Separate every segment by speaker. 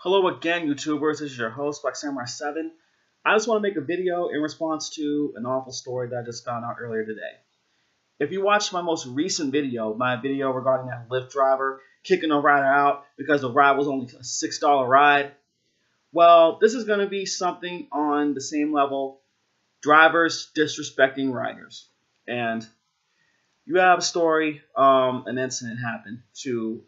Speaker 1: Hello again, YouTubers. This is your host, Black Samurai 7. I just want to make a video in response to an awful story that I just found out earlier today. If you watched my most recent video, my video regarding that Lyft driver kicking a rider out because the ride was only a $6 ride, well, this is going to be something on the same level, drivers disrespecting riders. And you have a story, an incident happened to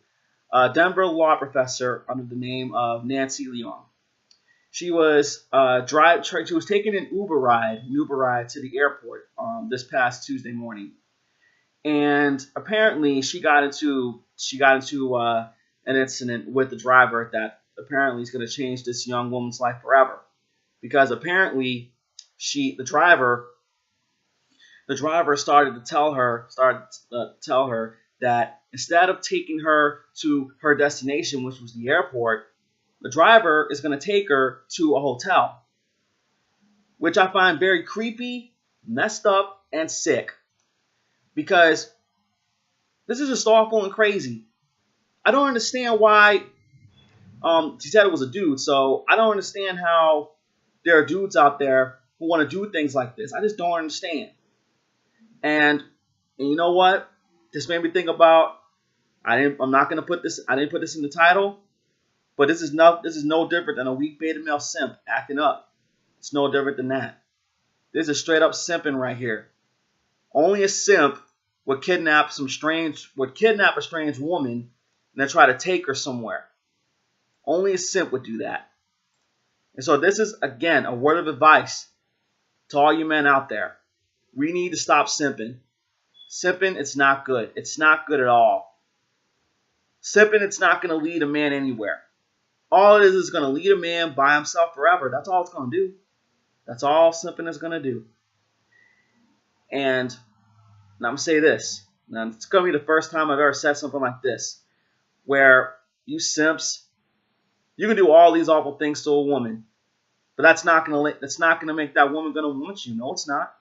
Speaker 1: a Denver law professor under the name of Nancy Leon. She was taking an Uber ride to the airport this past Tuesday morning, and apparently she got into an incident with the driver that apparently is going to change this young woman's life forever, because apparently the driver started to tell her that instead of taking her to her destination, which was the airport, the driver is going to take her to a hotel, which I find very creepy, messed up, and sick, because this is just awful and crazy. I don't understand why. She said it was a dude, so I don't understand how there are dudes out there who want to do things like this. I just don't understand. And you know what? This made me think about. I didn't put this in the title, but this is no different than a weak beta male simp acting up. It's no different than that. This is straight up simping right here. Only a simp would kidnap a strange woman and then try to take her somewhere. Only a simp would do that. And so this is, again, a word of advice to all you men out there. We need to stop simping. Simping, it's not good. It's not good at all. Simping, it's not going to lead a man anywhere. All it is going to lead a man by himself forever. That's all it's going to do. That's all simping is going to do. And I'm going to say this. Now, it's going to be the first time I've ever said something like this, where you simps, you can do all these awful things to a woman, but that's not going to make that woman going to want you. No, it's not.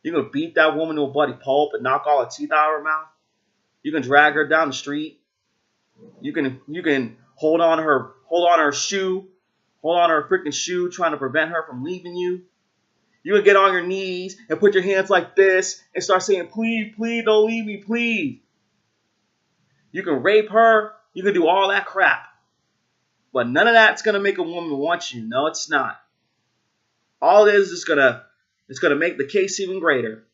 Speaker 1: You can beat that woman to a bloody pulp and knock all her teeth out of her mouth. You can drag her down the street. You can hold on her freaking shoe, trying to prevent her from leaving you. You can get on your knees and put your hands like this and start saying, "Please, please, don't leave me, please." You can rape her. You can do all that crap. But none of that's going to make a woman want you. No, it's not. All it is going to make the case even greater.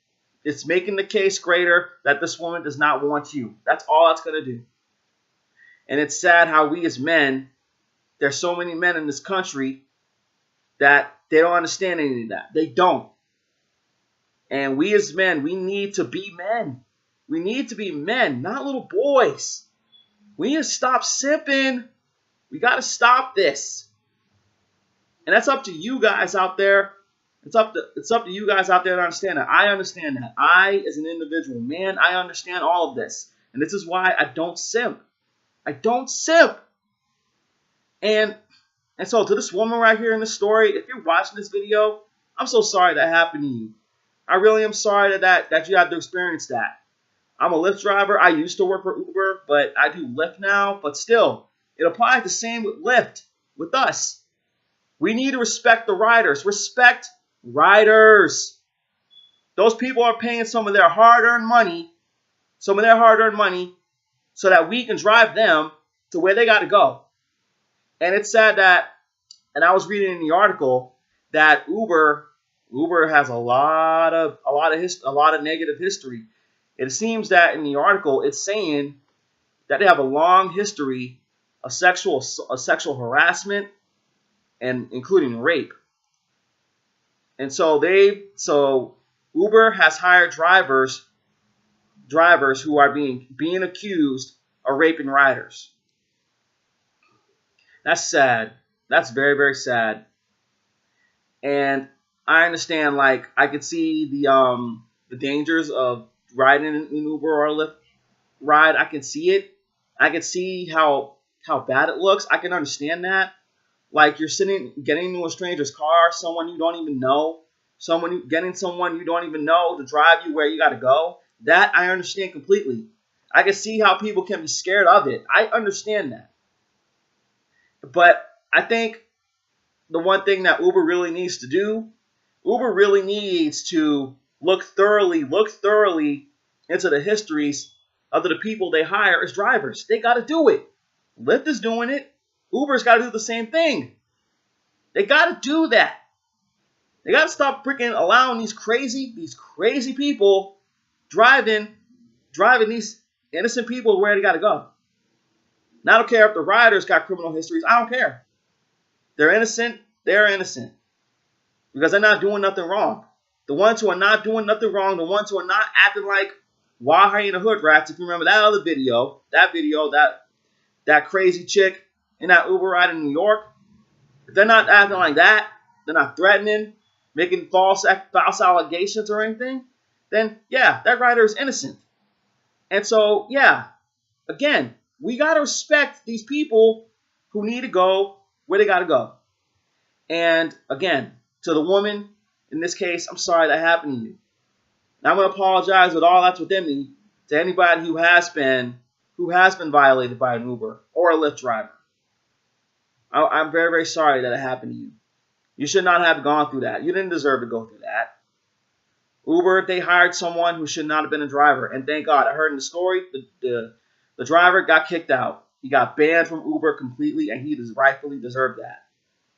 Speaker 1: It's making the case greater that this woman does not want you. That's all that's going to do. And it's sad how we as men, there's so many men in this country that they don't understand any of that. They don't. And we as men, we need to be men. We need to be men, not little boys. We need to stop simping. We got to stop this. And that's up to you guys out there. It's up to you guys out there to understand that. I understand that. I, as an individual man, I understand all of this. And this is why I don't simp. I don't simp. And so to this woman right here in this story, if you're watching this video, I'm so sorry that happened to you. I really am sorry that you had to experience that. I'm a Lyft driver. I used to work for Uber, but I do Lyft now. But still, it applies the same with Lyft, with us. We need to respect the riders. Respect riders. Those people are paying some of their hard-earned money, so that we can drive them to where they got to go. And it's sad that, and I was reading in the article that Uber has a lot of negative history. It seems that in the article it's saying that they have a long history of sexual harassment and including rape. And so Uber has hired drivers who are being accused of raping riders. That's sad. That's very, very sad. And I understand, like, I could see the dangers of riding an Uber or a Lyft ride. I can see it. I can see how bad it looks. I can understand that. Like, you're getting into a stranger's car, someone you don't even know, getting someone you don't even know to drive you where you got to go. That I understand completely. I can see how people can be scared of it. I understand that. But I think the one thing that Uber really needs to do, Uber really needs to look thoroughly into the histories of the people they hire as drivers. They got to do it. Lyft is doing it. Uber's got to do the same thing. They got to do that. They got to stop freaking allowing these crazy people driving these innocent people where they got to go. And I don't care if the riders got criminal histories. I don't care. They're innocent. They're innocent. Because they're not doing nothing wrong. The ones who are not doing nothing wrong, the ones who are not acting like wild hyena hood rats, if you remember that other video, that crazy chick in that Uber ride in New York, if they're not acting like that, they're not threatening, making false allegations or anything, then yeah, that rider is innocent. And so, yeah, again, we got to respect these people who need to go where they got to go. And again, to the woman, in this case, I'm sorry that happened to you. And I'm going to apologize with all that's within me to anybody who has been violated by an Uber or a Lyft driver. I'm very, very sorry that it happened to you. You should not have gone through that. You didn't deserve to go through that. Uber, they hired someone who should not have been a driver. And thank God, I heard in the story, the driver got kicked out. He got banned from Uber completely, and he rightfully deserved that.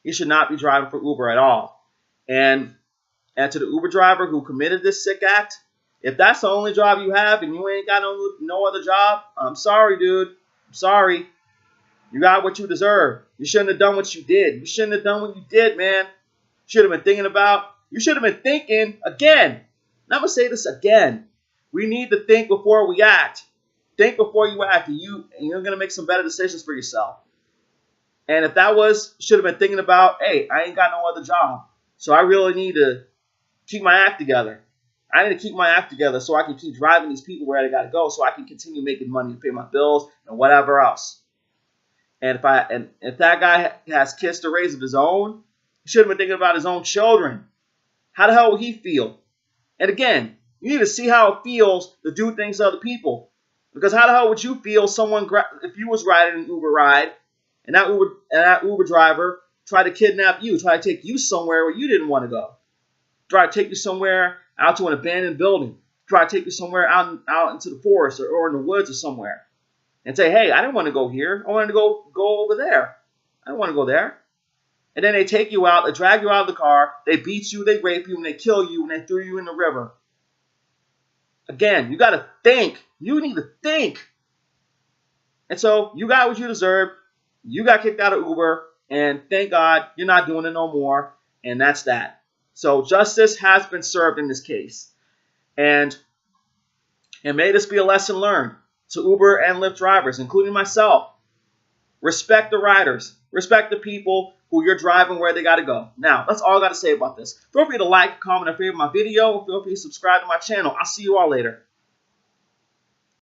Speaker 1: He should not be driving for Uber at all. And to the Uber driver who committed this sick act, if that's the only job you have and you ain't got no other job, I'm sorry, dude. I'm sorry. You got what you deserve. You shouldn't have done what you did. You shouldn't have done what you did, man. You should have been thinking again. And I'm going to say this again. We need to think before we act. Think before you act, and you're going to make some better decisions for yourself. And if that should have been thinking about, hey, I ain't got no other job, so I really need to keep my act together. I need to keep my act together so I can keep driving these people where they got to go, so I can continue making money to pay my bills and whatever else. And if that guy has kids to raise of his own, he should have been thinking about his own children. How the hell would he feel? And again, you need to see how it feels to do things to other people. Because how the hell would you feel if you was riding an Uber ride and that Uber driver tried to kidnap you, tried to take you somewhere where you didn't want to go, try to take you somewhere out to an abandoned building, try to take you somewhere out into the forest or in the woods or somewhere, and say, hey, I didn't want to go here. I wanted to go over there. I don't want to go there. And then they take you out, they drag you out of the car, they beat you, they rape you, and they kill you, and they threw you in the river. Again, you got to think. You need to think. And so you got what you deserve. You got kicked out of Uber, and thank God you're not doing it no more, and that's that. So justice has been served in this case. And may this be a lesson learned to Uber and Lyft drivers, including myself. Respect the riders. Respect the people who you're driving where they got to go. Now, that's all I got to say about this. Feel free to like, comment, and favorite my video. Feel free to subscribe to my channel. I'll see you all later.